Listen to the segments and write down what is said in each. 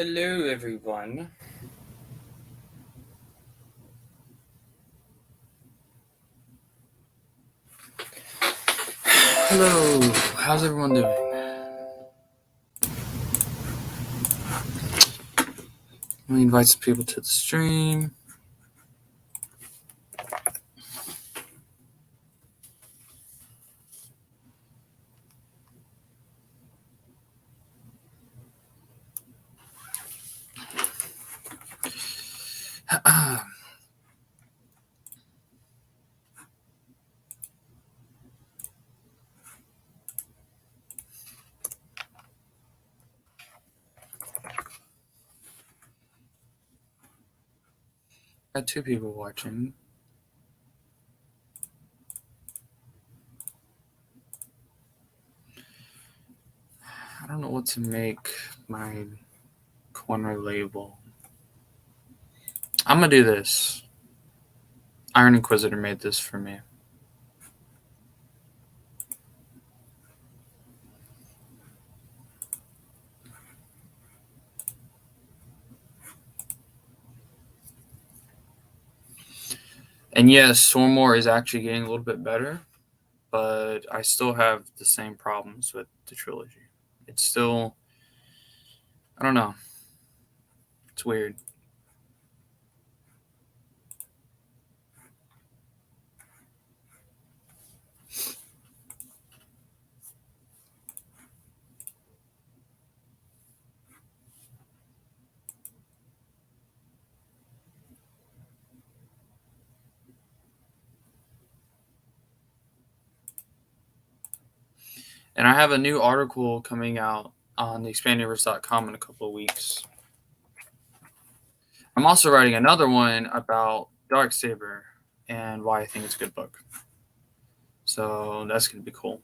Hello, everyone. Hello, how's everyone doing? Let me invite some people to the stream. Got two people watching. I don't know what to make my corner label. I'm gonna do this. Iron Inquisitor made this for me. And yes, Swarmore is actually getting a little bit better, but I still have the same problems with the trilogy. It's still, I don't know. It's weird. And I have a new article coming out on theexpanduniverse.com in a couple of weeks. I'm also writing another one about Darksaber and why I think it's a good book. So that's going to be cool.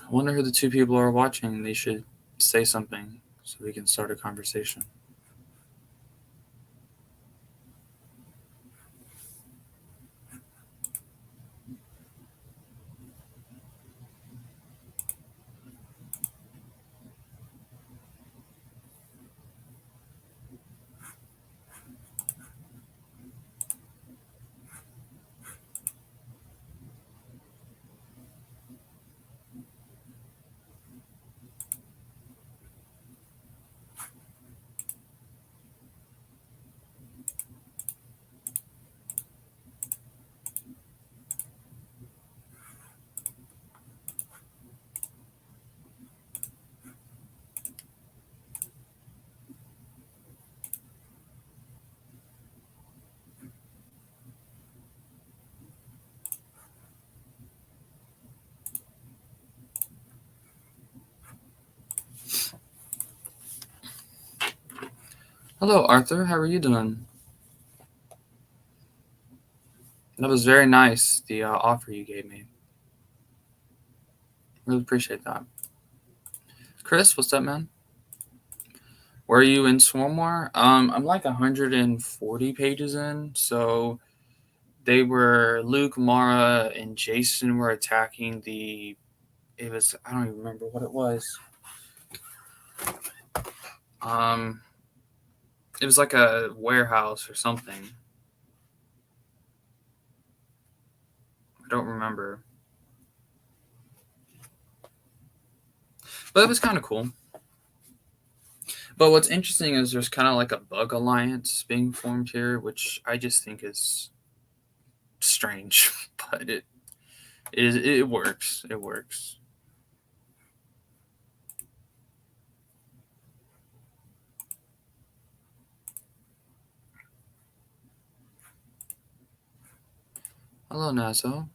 I wonder who the two people are watching. They should say something so we can start a conversation. Hello, Arthur. How are you doing? That was very nice, the offer you gave me. Really appreciate that. Chris, what's up, man? Where are you in Swarmware? I'm like 140 pages in. So they were Luke, Mara, and Jason were attacking the. It was, I don't even remember what it was. It was like a warehouse or something. I don't remember. But it was kind of cool. But what's interesting is there's kind of like a bug alliance being formed here, which I just think is strange. But it works. It works. Hello, Nazo.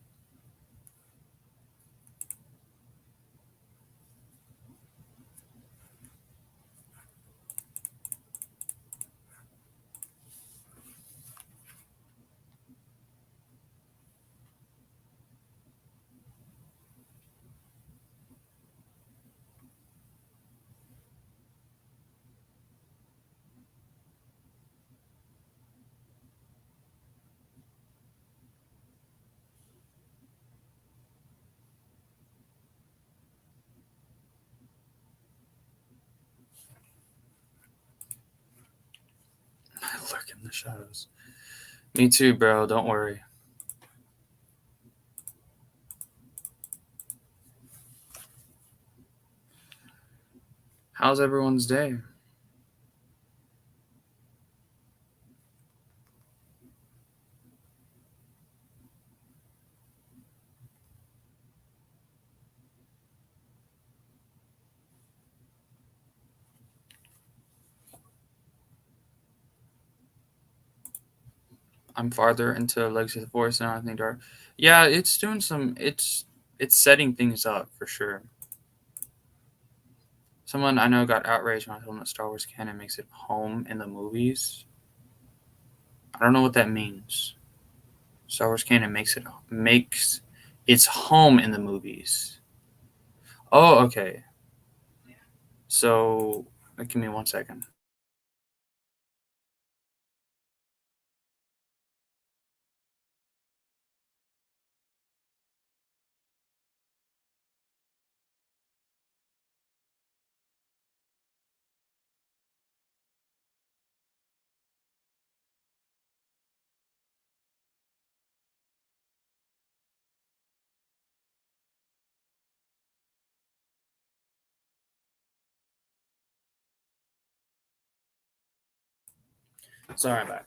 lurk in the shadows. Me too, bro. Don't worry. How's everyone's day? I'm farther into Legacy of the Force now. I think Dark. Yeah, it's doing some. It's setting things up for sure. Someone I know got outraged when I told them that Star Wars canon makes it home in the movies. I don't know what that means. Star Wars canon makes its home in the movies. Oh, okay. So, give me 1 second. Sorry, I'm back.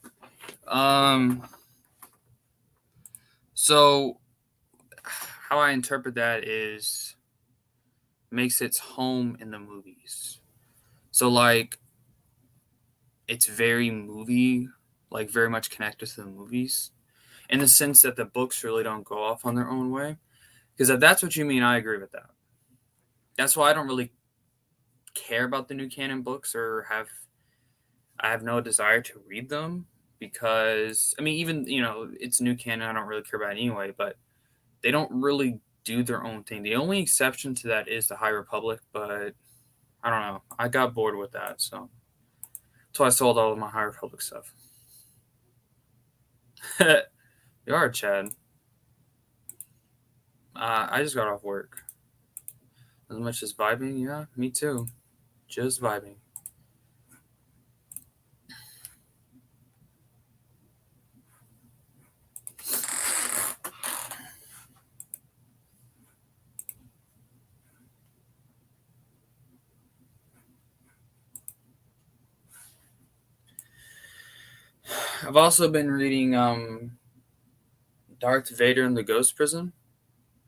So how I interpret that is makes its home in the movies. So like it's very movie, like very much connected to the movies, in the sense that the books really don't go off on their own way. Because if that's what you mean, I agree with that. That's why I don't really care about the new canon books or I have no desire to read them because I mean even it's new canon I don't really care about anyway, but they don't really do their own thing. The only exception to that is the High Republic, but I don't know. I got bored with that, so that's why I sold all of my High Republic stuff. You are, Chad. I just got off work. As much as vibing, yeah, me too. Just vibing. I've also been reading Darth Vader and the Ghost Prison.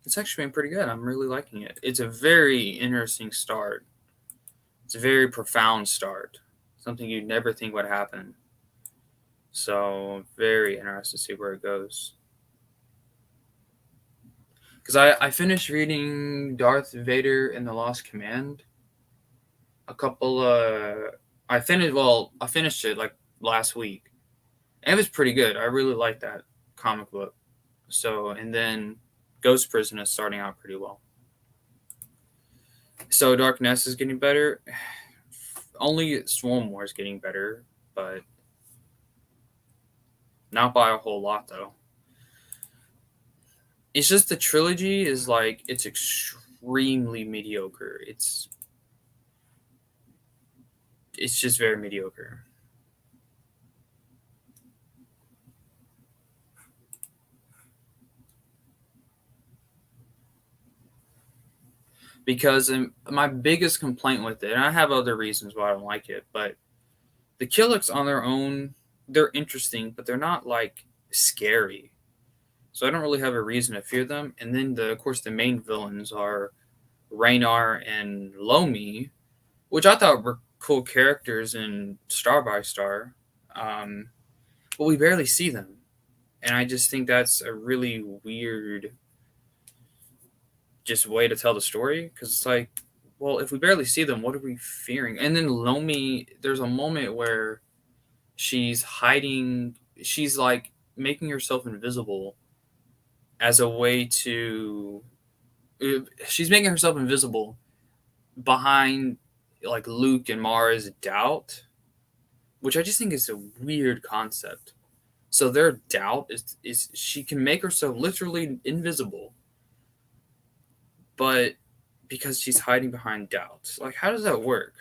It's actually been pretty good. I'm really liking it. It's a very interesting start. It's a very profound start. Something you'd never think would happen. So very interested to see where it goes. Because I finished reading Darth Vader and the Lost Command. A couple I finished it like last week. And it was pretty good. I really liked that comic book. So and then Ghost Prison is starting out pretty well. So Dark Nest is getting better. Only Swarm War is getting better, but not by a whole lot though. It's just the trilogy is like it's extremely mediocre. It's just very mediocre. Because my biggest complaint with it, and I have other reasons why I don't like it, but the Killiks on their own, they're interesting, but they're not like scary. So I don't really have a reason to fear them. And then of course the main villains are Raynar and Lomi, which I thought were cool characters in Star by Star, but we barely see them, and I just think that's a really weird just way to tell the story because it's like, well, if we barely see them, what are we fearing? And then Lomi, there's a moment where she's hiding, she's like making herself invisible as a way to, she's making herself invisible behind like Luke and Mara's doubt, which I just think is a weird concept. So their doubt is she can make herself literally invisible, but because she's hiding behind doubt. Like, how does that work?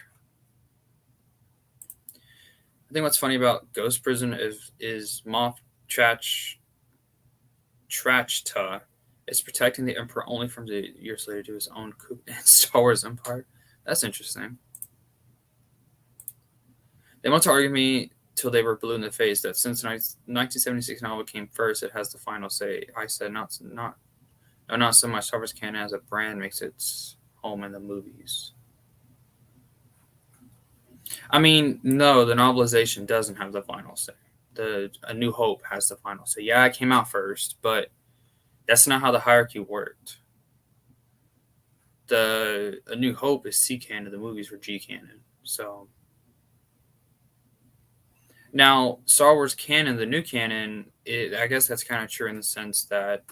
I think what's funny about Ghost Prison is Moff Trachta is protecting the Emperor only from the years later to his own coup in Star Wars Empire. That's interesting. They want to argue me till they were blue in the face that since 1976 novel came first, it has the final say. I said not so much. Star Wars canon as a brand makes its home in the movies. I mean, no, the novelization doesn't have the final say. The A New Hope has the final say. Yeah, it came out first, but that's not how the hierarchy worked. The A New Hope is C canon, the movies were G canon. So now Star Wars canon, the new canon, I guess that's kind of true in the sense that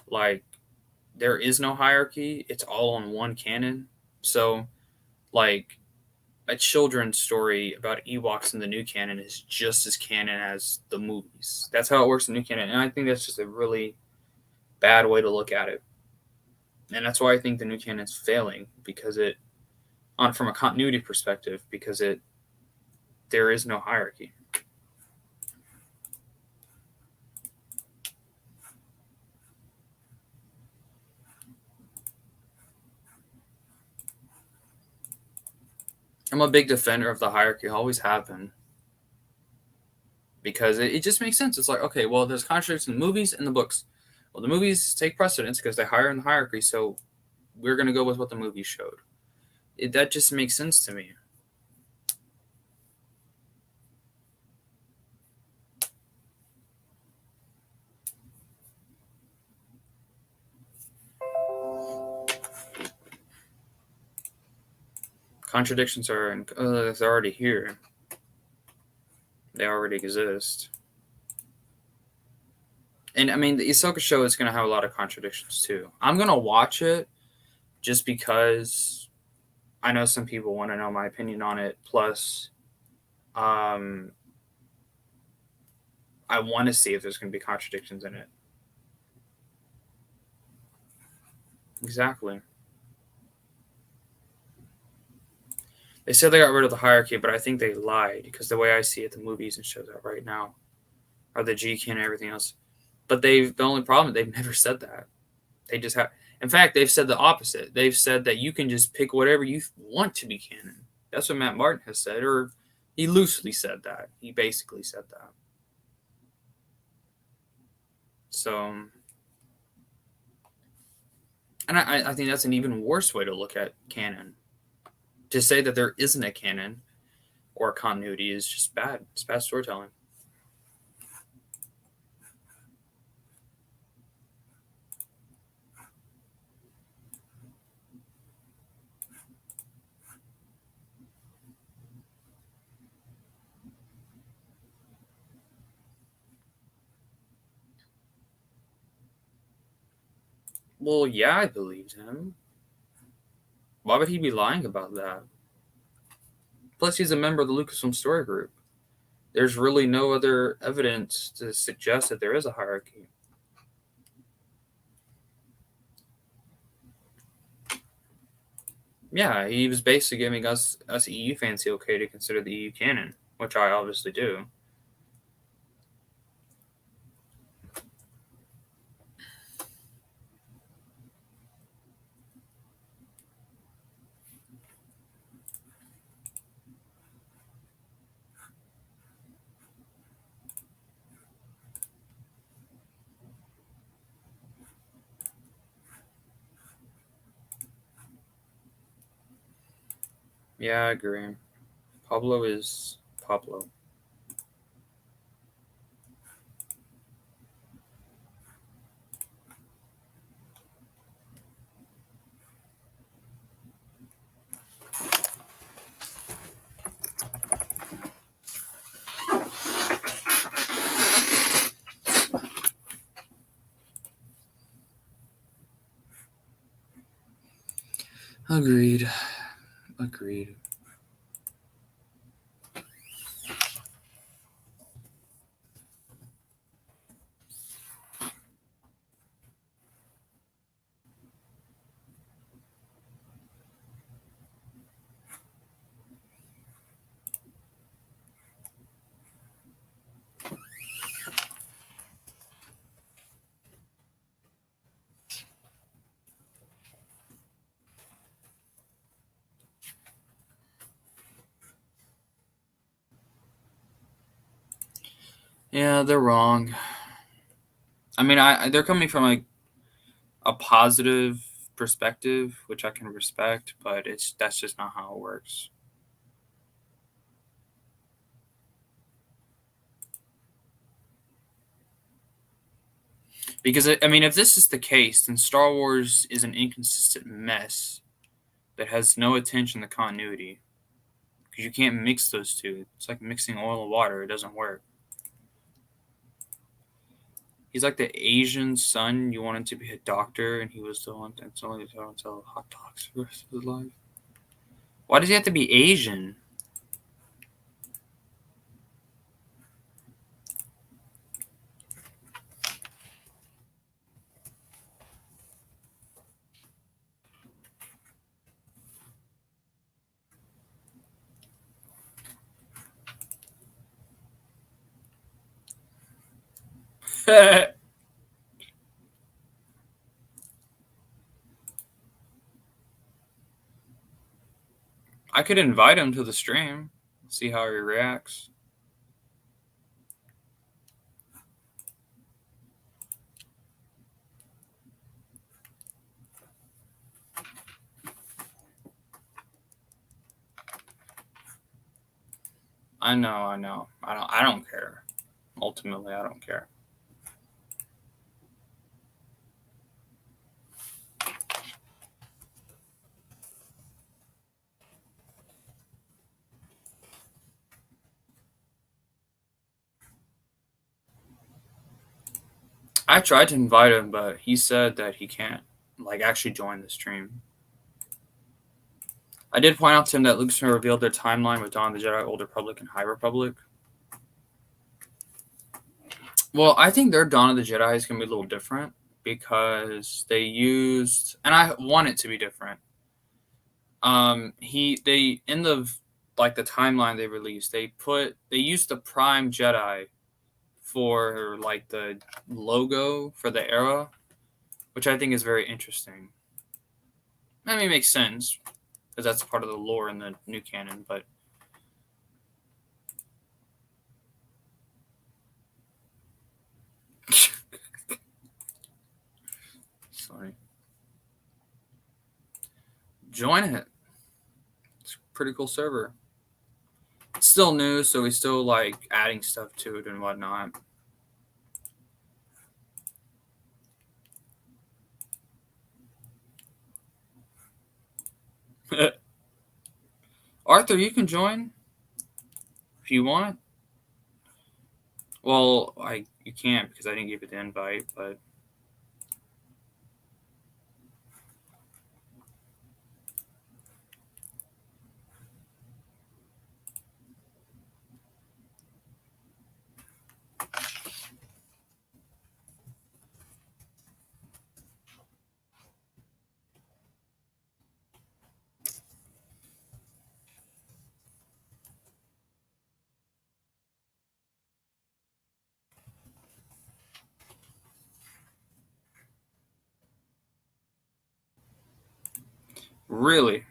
like there is no hierarchy; it's all on one canon. So like a children's story about Ewoks in the new canon is just as canon as the movies. That's how it works in new canon, and I think that's just a really bad way to look at it. And that's why I think the new canon is failing because it, on from a continuity perspective, because it there is no hierarchy. I'm a big defender of the hierarchy, I always have been, because it just makes sense. It's like, okay, well, there's contradictions in the movies and the books. Well, the movies take precedence because they hire in the hierarchy, so we're going to go with what the movies showed. That just makes sense to me. Contradictions are they're already here. They already exist. And I mean, the Ahsoka show is going to have a lot of contradictions too. I'm going to watch it just because I know some people want to know my opinion on it. Plus, um, I want to see if there's going to be contradictions in it. Exactly. They said they got rid of the hierarchy, but I think they lied because the way I see it, the movies and shows out right now are the G and everything else. But the only problem they've never said that. They just have. In fact, they've said the opposite. They've said that you can just pick whatever you want to be canon. That's what Matt Martin has said, or he loosely said that. He basically said that. So, and I think that's an even worse way to look at canon. To say that there isn't a canon or a continuity is just bad. It's bad storytelling. Well, yeah, I believed him. Why would he be lying about that? Plus, he's a member of the Lucasfilm Story Group. There's really no other evidence to suggest that there is a hierarchy. Yeah, he was basically giving us EU fans the okay to consider the EU canon, which I obviously do. Yeah, I agree. Pablo is Pablo. Agreed. Agreed. Yeah, they're wrong. I mean, they're coming from like a positive perspective, which I can respect, but that's just not how it works. Because I mean, if this is the case, then Star Wars is an inconsistent mess that has no attention to continuity. Because you can't mix those two. It's like mixing oil and water; it doesn't work. He's like the Asian son you wanted to be a doctor, and he was the one that's only to sell hot dogs for the rest of his life. Why does he have to be Asian? I could invite him to the stream, see how he reacts. I know, I know. I don't care. Ultimately, I don't care. I tried to invite him, but he said that he can't like actually join the stream. I did point out to him that Lucasfilm revealed their timeline with Dawn of the Jedi, Old Republic, and High Republic. Well, I think their Dawn of the Jedi is going to be a little different because they used, and I want it to be different. They in the like the timeline they released, they used the Prime Jedi for like the logo for the era, which I think is very interesting. I mean, it makes sense because that's part of the lore in the new canon, but. Sorry. Join it. It's a pretty cool server. It's still new, so we still like adding stuff to it and whatnot. Arthur, you can join if you want. Well, you can't because I didn't give you the invite, but really,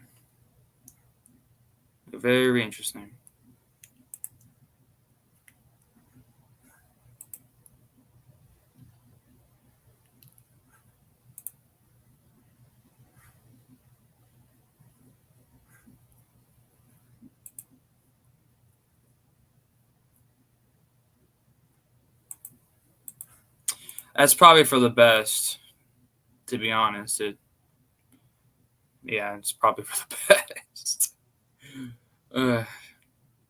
very interesting. That's probably for the best, to be honest. Yeah, it's probably for the best.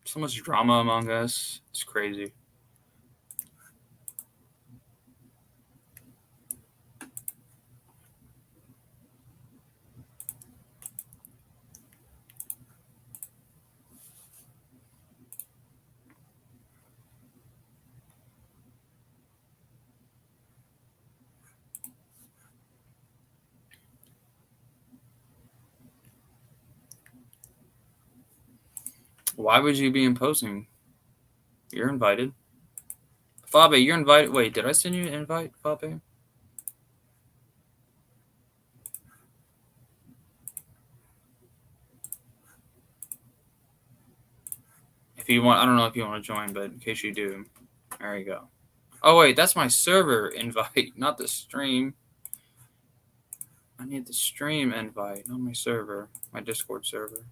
So much drama among us. It's crazy. Why would you be imposing? You're invited. Fabe, you're invited. Wait, did I send you an invite, Fabe? If you want, I don't know if you want to join, but in case you do, all There you go. Oh, wait, that's my server invite, not the stream. I need the stream invite, not my server, my Discord server.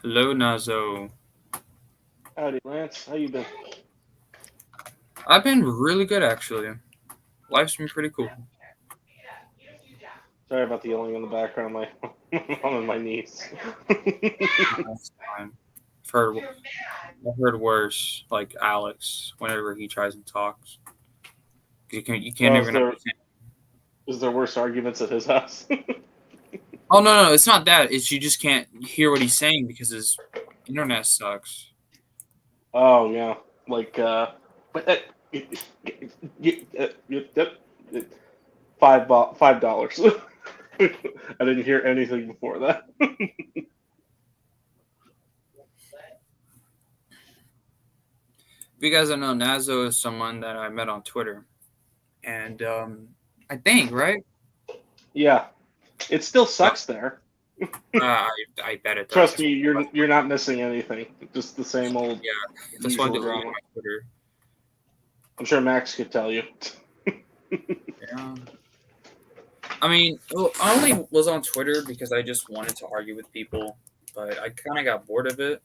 Hello, Nazo. Howdy, Lance. How you been? I've been really good, actually. Life's been pretty cool. Sorry about the yelling in the background. My I'm on my knees. That's fine. I've heard worse, like Alex, whenever he tries and talks. You can't Well, even understand. is there worse arguments at his house? Oh, no, it's not that. It's you just can't hear what he's saying because his internet sucks. Oh yeah, like but $5. I didn't hear anything before that. If you guys don't know, Nazo is someone that I met on Twitter, and I think right. Yeah, it still sucks there. I bet it does. Trust me, you're not missing anything. Just the same old. Yeah, that's why I usual deleted drama. my Twitter. I'm sure Max could tell you. Yeah. I mean, I only was on Twitter because I just wanted to argue with people, but I kind of got bored of it.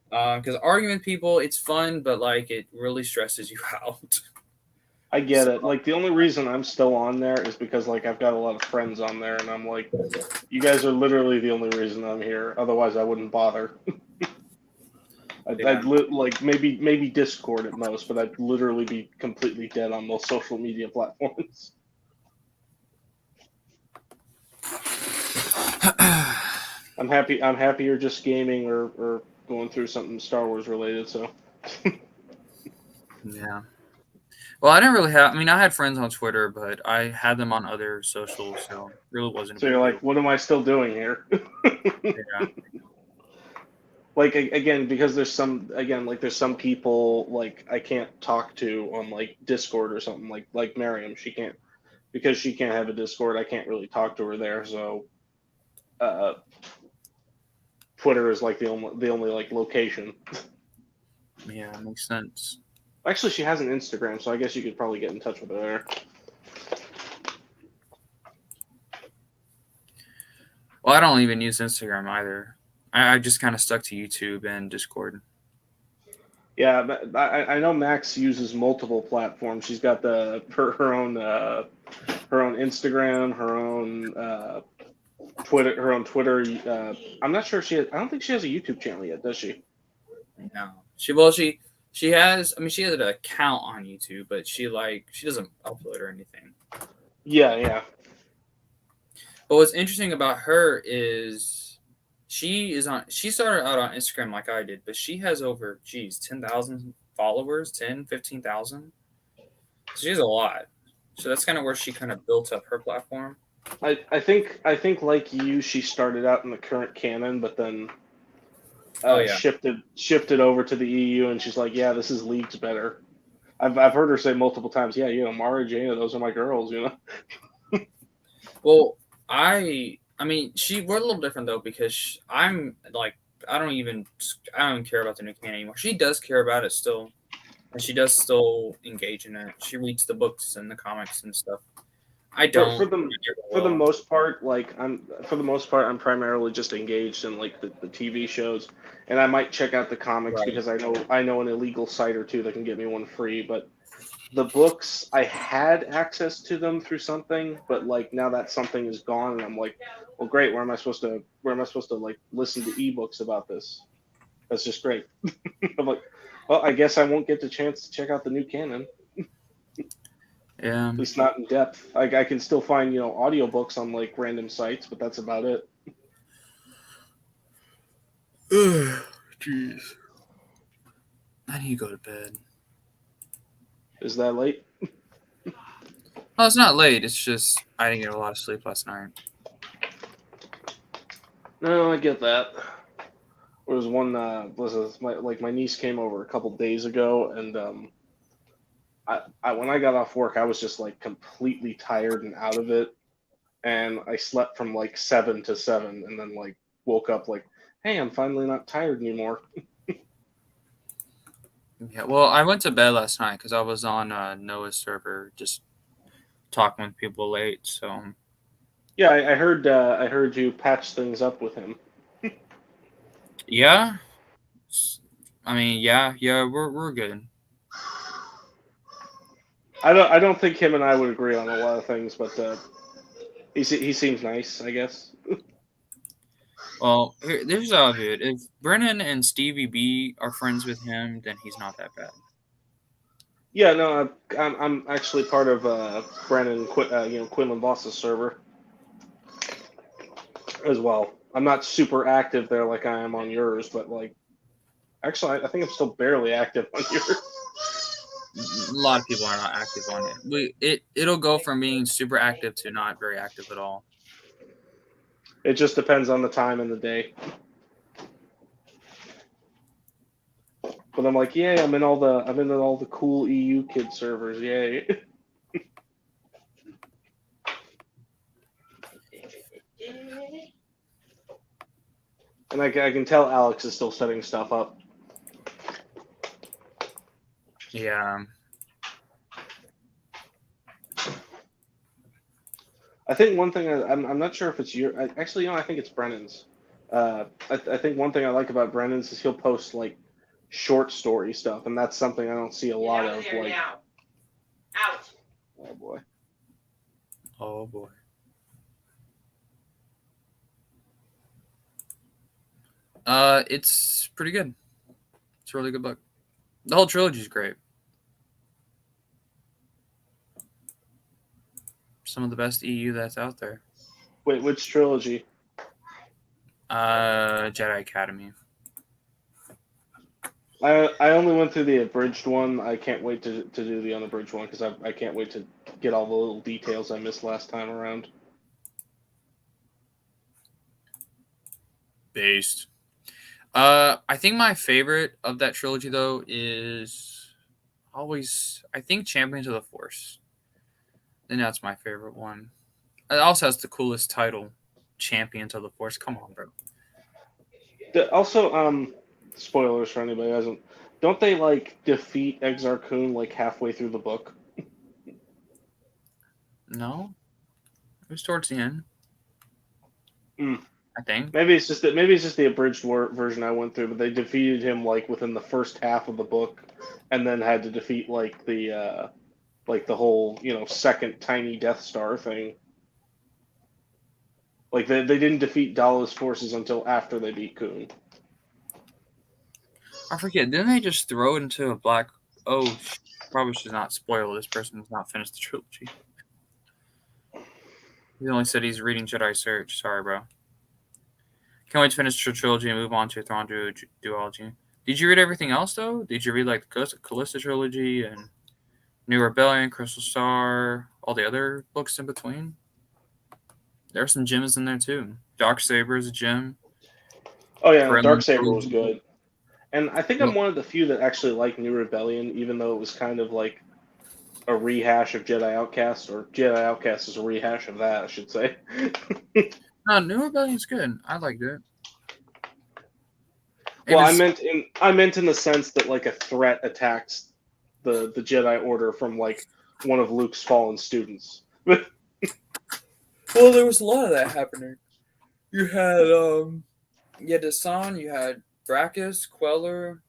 Because arguing with people, it's fun, but like it really stresses you out. I get it. Like the only reason I'm still on there is because like I've got a lot of friends on there, and I'm like, you guys are literally the only reason I'm here. Otherwise, I wouldn't bother. I'd like maybe Discord at most, but I'd literally be completely dead on most social media platforms. I'm happy. I'm happier just gaming or going through something Star Wars related. So. Yeah. Well, I didn't really have. I mean, I had friends on Twitter, but I had them on other socials, so it really wasn't. So you're like, what am I still doing here? Yeah. Like again, because there's some people like I can't talk to on like Discord or something like Miriam. She can't because she can't have a Discord. I can't really talk to her there. So, Twitter is like the only like location. Yeah, makes sense. Actually, she has an Instagram, so I guess you could probably get in touch with her there. Well, I don't even use Instagram either. I just kind of stuck to YouTube and Discord. Yeah, but I know Max uses multiple platforms. She's got her own Instagram, her own Twitter, I'm not sure if she has. I don't think she has a YouTube channel yet, does she? No, she has. I mean, she has an account on YouTube, but she doesn't upload or anything. Yeah. But what's interesting about her is she started out on Instagram like I did, but she has over 10,000 followers, 15,000. So she has a lot. So that's kind of where she kind of built up her platform. I think like you, she started out in the current canon, but then shifted over to the EU, and she's like, yeah, this is League's better. I've heard her say multiple times, yeah, Mara, Jaina, those are my girls, Well, I mean, we're a little different though because I'm like I don't even care about the new canon anymore. She does care about it still, and she does still engage in it. She reads the books and the comics and stuff. I don't. For the most part, I'm primarily just engaged in like the TV shows, and I might check out the comics because I know an illegal site or two that can get me one free. But the books, I had access to them through something, but like now that something is gone, and I'm like, well, great. Where am I supposed to like listen to ebooks about this? That's just great. I'm like, well, I guess I won't get the chance to check out the new canon. Yeah. At least not in depth. I can still find, audiobooks on like random sites, but that's about it. Jeez. I need to go to bed. Is that late? Well, it's not late. It's just I didn't get a lot of sleep last night. No, I get that. There was one my niece came over a couple days ago, and I when I got off work, I was just like completely tired and out of it, and I slept from like 7 to 7, and then like woke up like, hey, I'm finally not tired anymore. Yeah, well, I went to bed last night because I was on Noah's server just talking with people late. So Yeah, I heard you patch things up with him. yeah, I mean, yeah, we're good. I don't think him and I would agree on a lot of things, but he seems nice, I guess. Well, here's how I view it. If Brennan and Stevie B are friends with him, then he's not that bad. Yeah, no, I'm actually part of Quinlan Boss's server as well. I'm not super active there like I am on yours, but like actually I think I'm still barely active on yours. A lot of people are not active on it. It'll go from being super active to not very active at all. It just depends on the time and the day. But I'm like, yay, I'm in all the cool EU kid servers, yay. And I can tell Alex is still setting stuff up. Yeah. I think one thing I'm not sure if it's your actually, you know, I think it's Brennan's. I think one thing I like about Brennan's is he'll post like short story stuff, and that's something I don't see a lot of. Like, now. Out. oh boy, Oh boy. It's pretty good. It's a really good book. The whole trilogy is great. Some of the best EU that's out there. wait, which trilogy? Jedi Academy. I only went through the abridged one. I can't wait to do the unabridged one because I can't wait to get all the little details I missed last time around. Based. I think my favorite of that trilogy though is always I think Champions of the Force. And that's my favorite one. It also has the coolest title, Champions of the Force. Come on, bro. Also, spoilers for anybody who hasn't. Don't they like defeat Exar Kun like halfway through the book? No, it was towards the end. Mm. I think. Maybe it's just the abridged version I went through, but they defeated him like within the first half of the book, and then had to defeat like the whole second tiny Death Star thing. Like they didn't defeat Dala's forces until after they beat Kun. I forget. Didn't they just throw it into a black? Oh, probably should not spoil. This person has not finished the trilogy. He only said he's reading Jedi Search. Sorry, bro. Can't wait to finish the trilogy and move on to Thrawn duology. Did you read everything else though? Did you read like the Callista trilogy and New Rebellion, Crystal Star, all the other books in between? There are some gems in there too. Darksaber is a gem. Oh yeah, Corellian Darksaber was trilogy. good. And I think I'm one of the few that actually like New Rebellion, even though it was kind of like a rehash of Jedi Outcast, or Jedi Outcast is a rehash of that, I should say. No, New Rebellion's good. I liked it. Well, I meant in the sense that like a threat attacks the Jedi Order from like one of Luke's fallen students. Well, there was a lot of that happening. You had Desan, you had Brachus, Queller.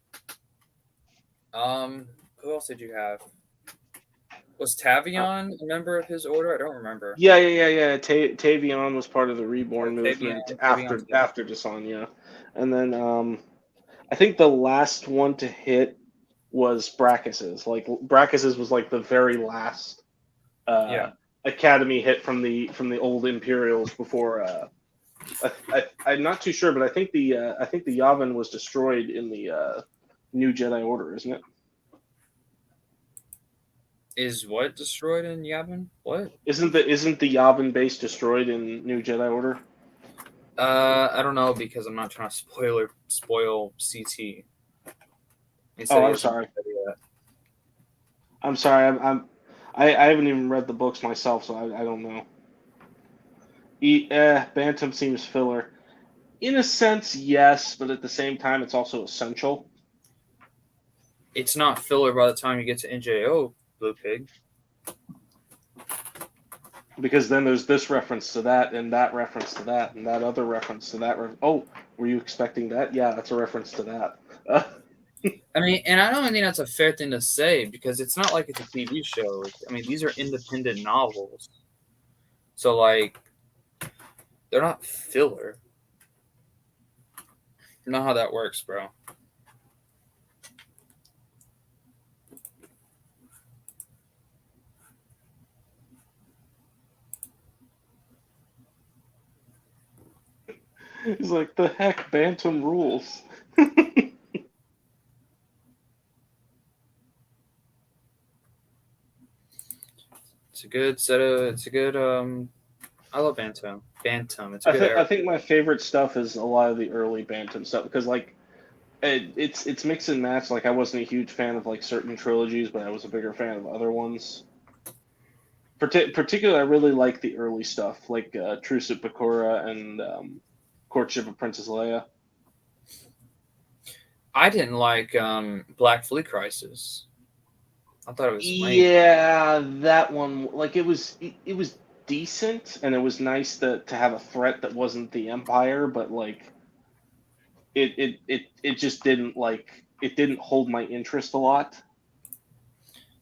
Who else did you have? Was Tavion a member of his order? I don't remember. Yeah. Tavion was part of the Reborn movement Tavion's good. after Desan, yeah. And then I think the last one to hit was Brachus's. Like Brachus's was like the very last Academy hit from the old Imperials before. I'm not too sure, but I think the Yavin was destroyed in the New Jedi Order, isn't it? Is what destroyed in Yavin? What? Isn't the Yavin base destroyed in New Jedi Order? I don't know because I'm not trying to spoil CT. Oh, I'm sorry. I'm sorry. I haven't even read the books myself, so I don't know. Bantam seems filler. In a sense, yes, but at the same time, it's also essential. It's not filler by the time you get to NJO, Blue Pig. Because then there's this reference to that, and that reference to that, and that other reference to that. Oh, were you expecting that? Yeah, that's a reference to that. I mean, and I don't think that's a fair thing to say because it's not like it's a TV show. I mean, these are independent novels. So, like, they're not filler. You know how that works, bro. He's like, the heck, Bantam rules. It's a good set of. It's a good. I love Bantam. Bantam. It's a good I era. think my favorite stuff is a lot of the early Bantam stuff because like it's mix and match. Like I wasn't a huge fan of like certain trilogies, but I was a bigger fan of other ones. Particularly, I really like the early stuff, like Truce at Bakura and Courtship of Princess Leia. I didn't like Black Fleet Crisis. I thought it was lame. Yeah, that one. Like it was decent, and it was nice to have a threat that wasn't the Empire, but like it just didn't like it didn't hold my interest a lot.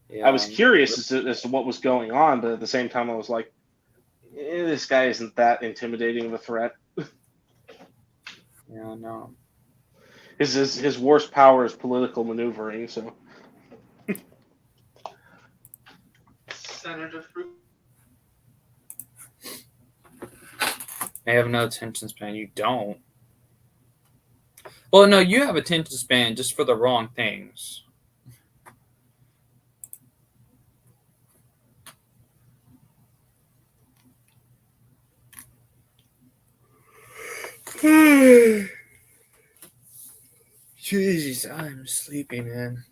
Yeah, I was curious as to what was going on, but at the same time, I was like, this guy isn't that intimidating of a threat. Yeah, no. His worst power is political maneuvering. So Senator Fruit. I have no attention span. You don't. Well, no, you have attention span just for the wrong things. Jeez, I'm sleepy, man.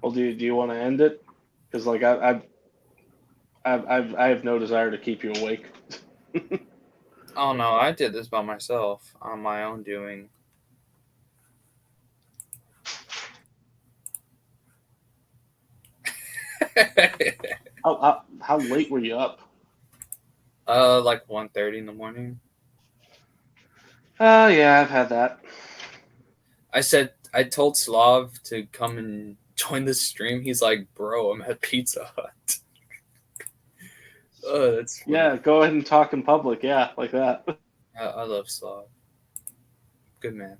well, do you want to end it? Because like I have no desire to keep you awake. Oh no, I did this by myself on my own doing. How late were you up? Like 1:30 in the morning. Oh yeah, I've had that. I told Slav to come and join the stream. He's like, bro, I'm at Pizza Hut. Oh, that's funny. Yeah, go ahead and talk in public. Yeah, like that. I love Slav. Good man.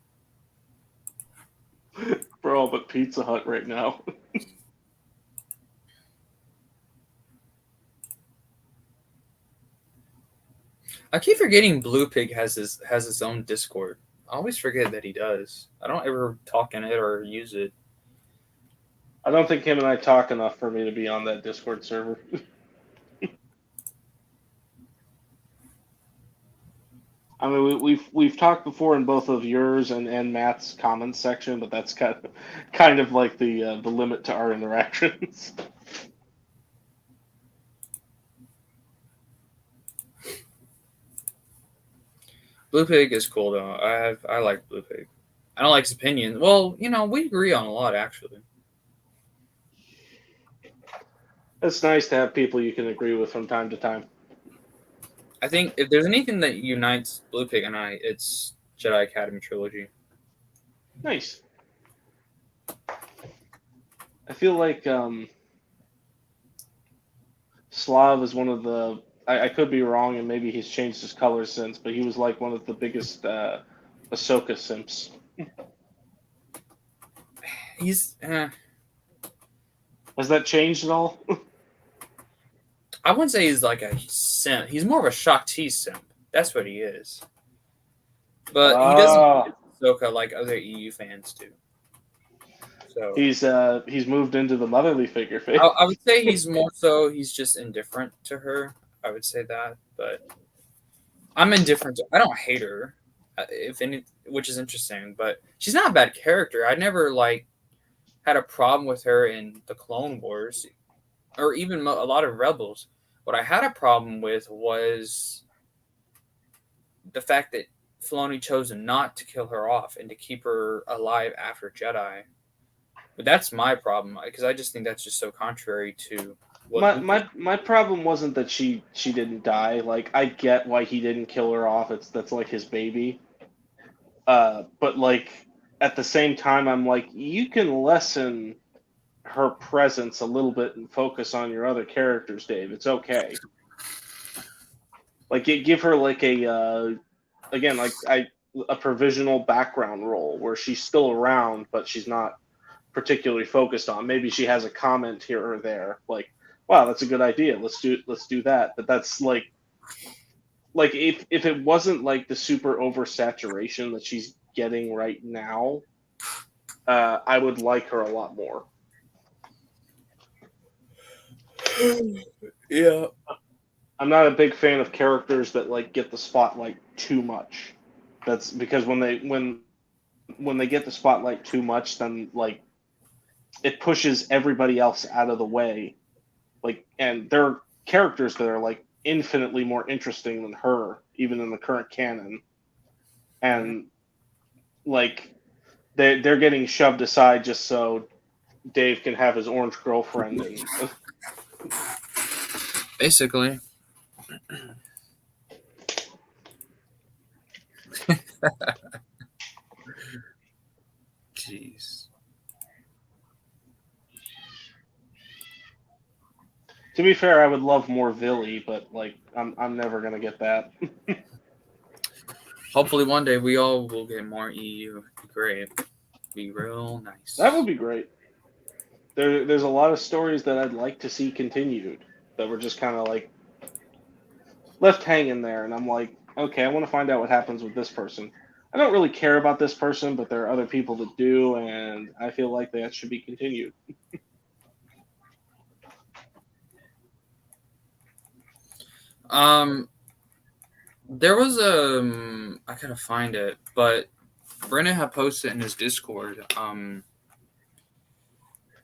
We're all but Pizza Hut right now. I keep forgetting Blue Pig has his own Discord. I always forget that he does. I don't ever talk in it or use it. I don't think him and I talk enough for me to be on that Discord server. I mean, we've talked before in both of yours and Matt's comments section, but that's kind of like the limit to our interactions. Blue Pig is cool though. I like Blue Pig. I don't like his opinion. Well, we agree on a lot actually. It's nice to have people you can agree with from time to time. I think if there's anything that unites Blue Pig and I, it's Jedi Academy trilogy. Nice. I feel like Slav is one of the. I could be wrong, and maybe he's changed his color since, but he was like one of the biggest Ahsoka simps. He's. Has that changed at all? I wouldn't say he's like a simp. He's more of a Shakti simp. That's what he is. But he doesn't Ahsoka like other EU fans do. So he's moved into the motherly figure phase. I would say he's more so he's just indifferent to her. I would say that, but I'm indifferent. I don't hate her, if any, which is interesting. But she's not a bad character. I never like had a problem with her in the Clone Wars, or even a lot of Rebels. What I had a problem with was the fact that Filoni chose not to kill her off and to keep her alive after Jedi. But that's my problem because I just think that's just so contrary to what My problem wasn't that she didn't die. Like I get why he didn't kill her off. That's like his baby. But like at the same time, I'm like you can lessen her presence a little bit and focus on your other characters, Dave. It's okay. Like give her like a again like a provisional background role where she's still around, but she's not particularly focused on. Maybe she has a comment here or there, like, "Wow, that's a good idea. Let's do that." But that's like if it wasn't like the super oversaturation that she's getting right now, I would like her a lot more. Yeah. I'm not a big fan of characters that like get the spotlight too much. That's because when they get the spotlight too much, then like it pushes everybody else out of the way. Like, and there are characters that are like infinitely more interesting than her, even in the current canon. And like they're getting shoved aside just so Dave can have his orange girlfriend and Basically. Jeez. to be fair, I would love more Villy, but like I'm never gonna get that. Hopefully one day we all will get more EU. It'd be great. Be real nice. That would be great. There's a lot of stories that I'd like to see continued that were just kind of like left hanging there, and I'm like, okay, I want to find out what happens with this person. I don't really care about this person, but there are other people that do, and I feel like that should be continued. There was I gotta find it, but Brennan had posted in his Discord.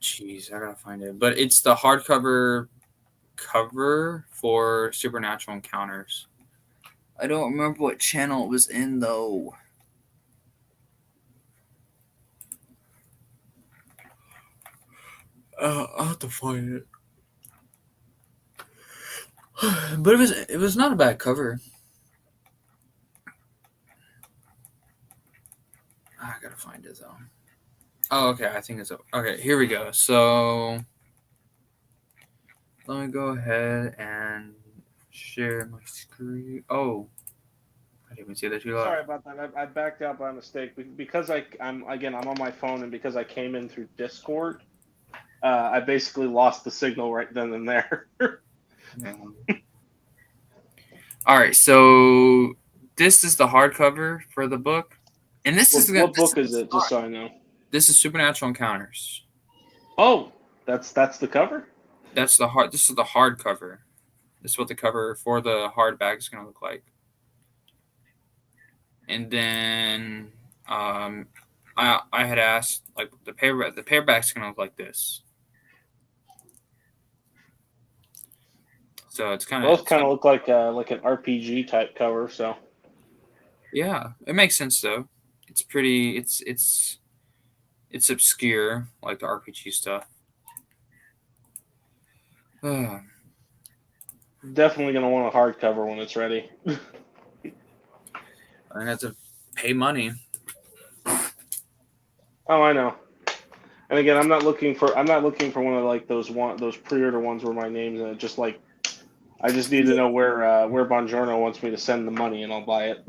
Jeez, I gotta find it, but it's the hardcover cover for Supernatural Encounters. I don't remember what channel it was in though. I'll have to find it. But it was not a bad cover. I gotta find it though. Oh, okay. I think it's okay. Here we go. So let me go ahead and share my screen. Oh, I didn't even see that too loud. Sorry about that. I backed out by mistake because I'm on my phone, and because I came in through Discord. I basically lost the signal right then and there. All right, so this is the hardcover for the book, and what book is it? Just so I know. This is Supernatural Encounters. Oh, that's the cover. This is the hardcover. This is what the cover for the hardback is going to look like. And then I had asked like the paperback's going to look like this. So it's kind of both kind of look like an RPG type cover. So yeah, it makes sense though. It's pretty. It's obscure like the RPG stuff. Definitely gonna want a hardcover when it's ready. I have to pay money. Oh, I know. And again, I'm not looking for one of like those pre-order ones where my name's in it. Just like I just need to know where Bongiorno wants me to send the money, and I'll buy it.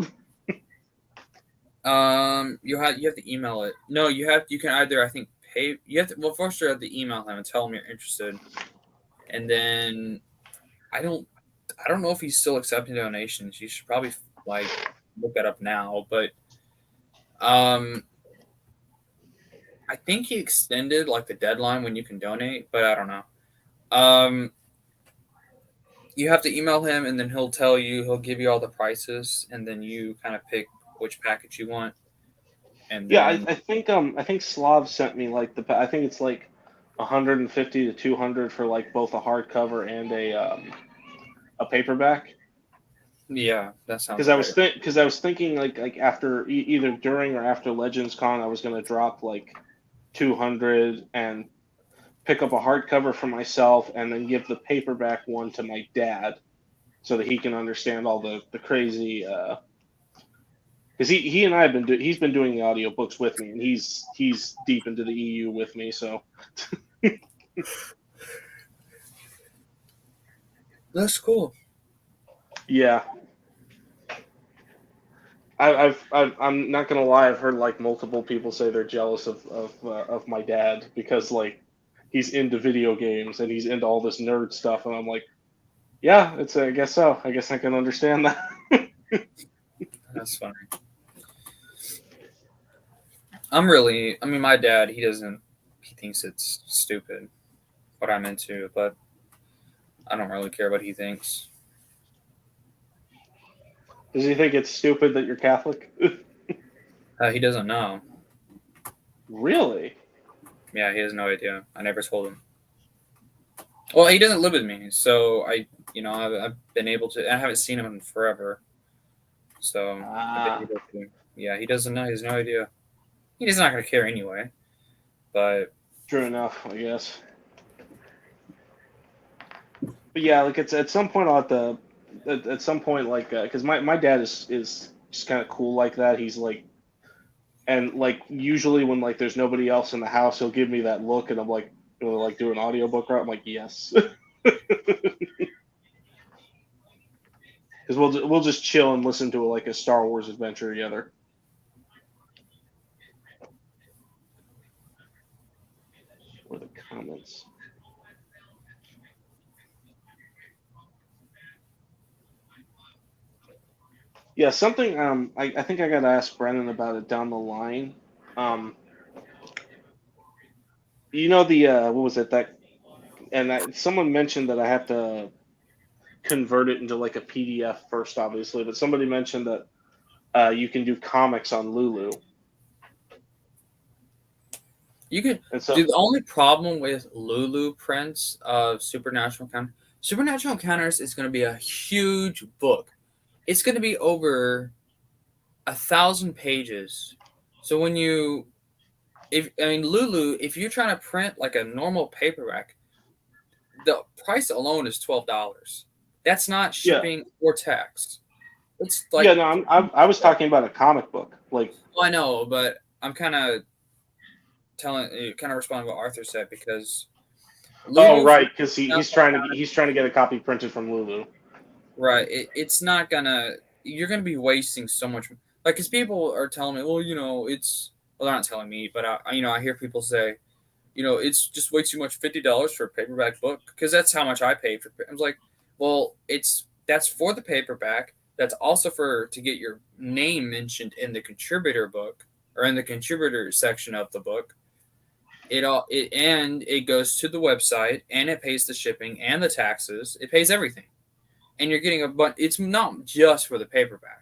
You have to email it. No, you can either I think pay. You have to first you have to email him and tell him you're interested, and then I don't know if he's still accepting donations. You should probably like look that up now, but I think he extended like the deadline when you can donate, but I don't know. You have to email him, and then he'll give you all the prices, and then you kind of pick which package you want. And Yeah, then I think Slav sent me like I think it's like 150 to 200 for like both a hardcover and a paperback. yeah, that sounds Because I was thinking like after either during or after Legends Con I was gonna drop like 200 and pick up a hardcover for myself and then give the paperback one to my dad so that he can understand all the crazy because he and I have he's been doing the audiobooks with me and he's deep into the EU with me, so That's cool. yeah. I'm not gonna lie. I've heard like multiple people say they're jealous of my dad because like he's into video games and he's into all this nerd stuff, and I'm like, yeah, it's I guess so. I guess I can understand that. That's funny. I mean, my dad, he thinks it's stupid what I'm into, but I don't really care what he thinks. Does he think it's stupid that you're Catholic? He doesn't know. Really? Yeah, he has no idea. I never told him. Well, he doesn't live with me, so I've been able to. I haven't seen him in forever, so I've been able to. Yeah, he doesn't know. He has no idea. He's not going to care anyway. But True enough, I guess. But yeah, like it's at some point I'll have to. At some point, like, because my dad is just kind of cool like that. He's like, and like usually when like there's nobody else in the house, he'll give me that look, and I'm like, like do an audiobook route. I'm like, yes, because we'll just chill and listen to like a Star Wars adventure together. Or the comments. Yeah, something I think I gotta ask Brennan about it down the line. Um you know the what was it that and someone mentioned that I have to convert it into like a PDF first, obviously, but somebody mentioned that you can do comics on Lulu. you could. And so Dude, the only problem with Lulu prints of Supernatural Encounters is going to be a huge book. It's going to be over 1,000 pages. So Lulu, if you're trying to print like a normal paperback, the price alone is $12. That's not yeah. shipping or tax. It's like Yeah, no, I was talking about a comic book. Like well, I know, but I'm kind of responding to what Arthur said because oh Lulu, right, because he's trying to get a copy printed from Lulu. right? It's not gonna. You're gonna be wasting so much. Like, because people are telling me, well, it's. Well, they're not telling me, but I hear people say, it's just way too much. $50 for a paperback book because that's how much I paid for. I was like, well, that's for the paperback. That's also to get your name mentioned in the contributor book or in the contributor section of the book. It goes to the website and it pays the shipping and the taxes. It pays everything, and you're getting but it's not just for the paperback.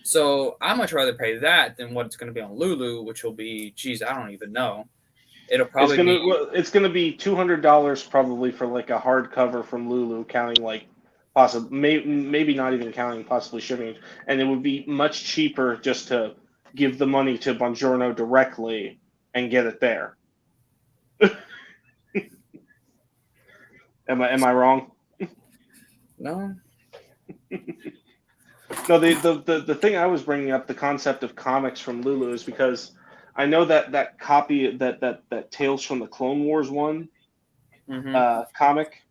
So I much rather pay that than what it's going to be on Lulu, which will be, geez, I don't even know. It'll probably It's gonna be $200 probably for like a hardcover from Lulu, counting like possibly maybe not even counting possibly shipping, and it would be much cheaper just to give the money to Bongiorno directly and get it there. Am I wrong? no. No, the thing I was bringing up, the concept of comics from Lulu, is because I know that copy that Tales from the Clone Wars one comic,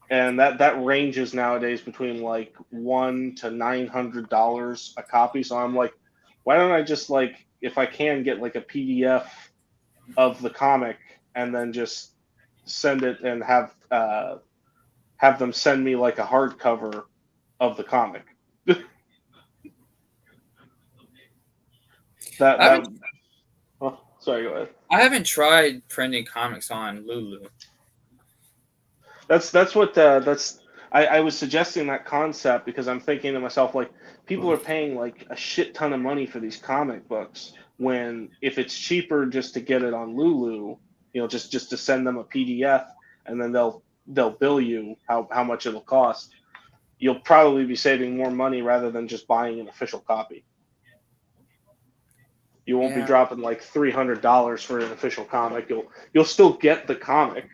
and that ranges nowadays between like $100 to $900 a copy. So I'm like, why don't I just like if I can get like a PDF of the comic and then just send it and have them send me like a hardcover of the comic. Oh, sorry, go ahead. I haven't tried printing comics on Lulu. That's I was suggesting that concept because I'm thinking to myself, like, people are paying like a shit ton of money for these comic books when if it's cheaper just to get it on Lulu, just to send them a PDF and then they'll bill you how much it'll cost. You'll probably be saving more money rather than just buying an official copy. You won't be Yeah. dropping like $300 for an official comic. You'll still get the comic.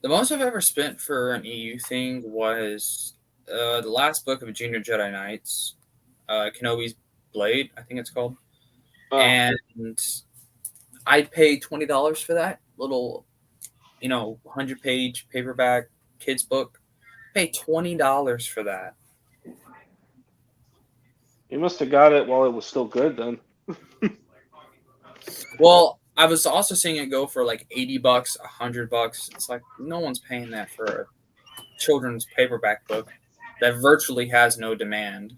The most I've ever spent for an EU thing was the last book of Junior Jedi Knights, Kenobi's Blade, I think it's called. And I paid $20 for that little, 100-page paperback kids book. I paid $20 for that. You must have got it while it was still good then. Well, I was also seeing it go for like $80, $100. It's like no one's paying that for a children's paperback book that virtually has no demand.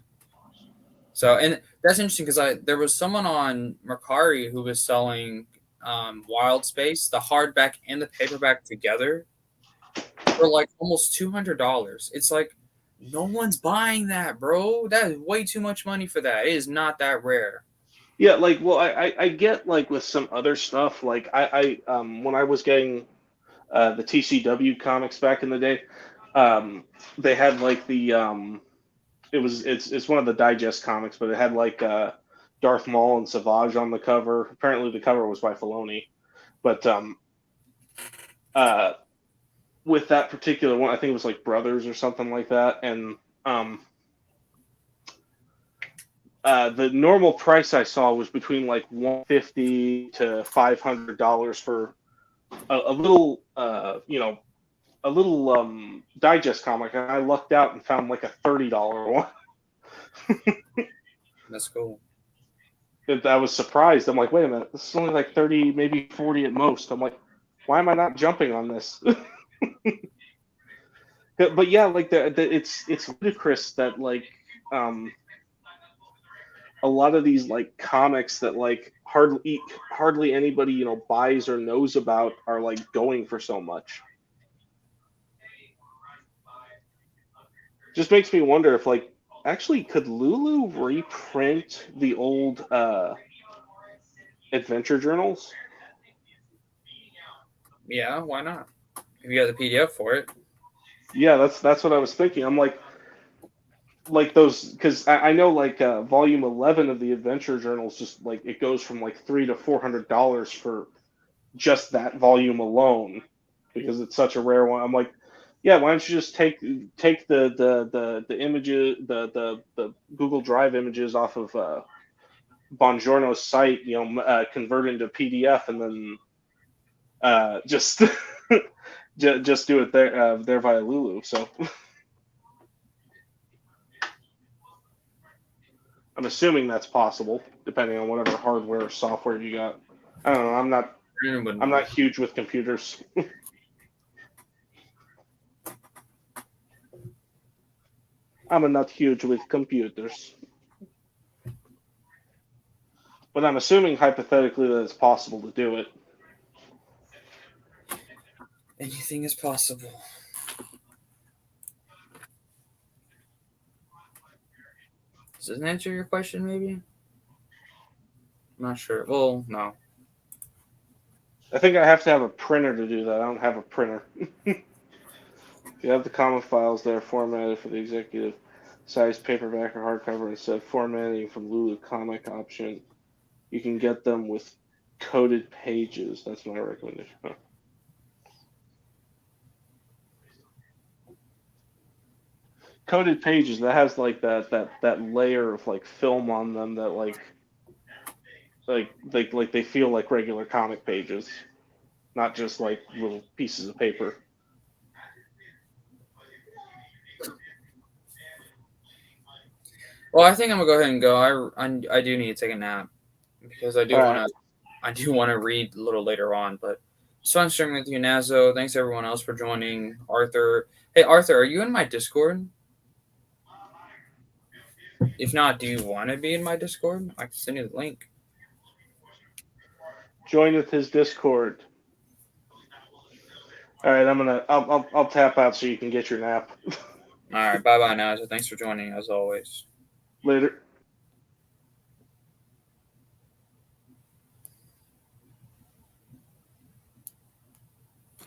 So, and that's interesting because there was someone on Mercari who was selling Wild Space, the hardback and the paperback together, for like almost $200. It's like no one's buying that, bro. That is way too much money for that. It is not that rare. Yeah, like, well, I get like with some other stuff, like when I was getting the TCW comics back in the day, they had like it's one of the digest comics, but it had like Darth Maul and Savage on the cover. Apparently, the cover was by Filoni, but with that particular one, I think it was like Brothers or something like that, and the normal price I saw was between like $150 to $500 for a little, a little digest comic, and I lucked out and found like a $30 one. That's cool. I was surprised. I'm like, wait a minute, this is only like 30, maybe 40 at most. I'm like, why am I not jumping on this? But yeah, like it's ludicrous that like a lot of these like comics that like hardly anybody buys or knows about are like going for so much. Just makes me wonder if like actually could Lulu reprint the old adventure journals? Yeah, why not? If you got the PDF for it. Yeah, that's what I was thinking. I'm like those, because I know like volume 11 of the adventure journals, just like it goes from like $300 to $400 for just that volume alone because it's such a rare one. I'm like, yeah, why don't you just take the images, the Google Drive images off of Bongiorno's site, convert into PDF, and then just just do it there via Lulu. So I'm assuming that's possible, depending on whatever hardware or software you got. I don't know. I'm not huge with computers. I'm not huge with computers. But I'm assuming hypothetically that it's possible to do it. Anything is possible. Does that answer your question, maybe? I'm not sure. Well, no. I think I have to have a printer to do that. I don't have a printer. If you have the comic files that are formatted for the executive size paperback or hardcover instead of formatting from Lulu Comic option, you can get them with coded pages. That's my recommendation. Huh. Coded pages, that has like that layer of like film on them that like they feel like regular comic pages, not just like little pieces of paper. Well, I think I'm gonna go ahead and go. I do need to take a nap because I do want to read a little later on. But it's fun streaming with you, Nazo. Thanks everyone else for joining. Arthur, hey Arthur, are you in my Discord? If not, do you want to be in my Discord? I can send you the link. Join with his Discord. All right, I'll tap out so you can get your nap. All right, bye bye now. Thanks for joining as always. Later.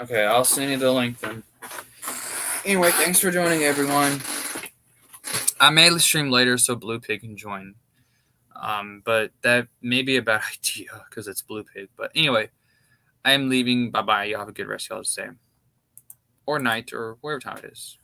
Okay, I'll send you the link then. Anyway, thanks for joining, everyone. I may stream later so Blue Pig can join. But that may be a bad idea because it's Blue Pig. But anyway, I am leaving. Bye bye. Y'all have a good rest of y'all's day. Or night or whatever time it is.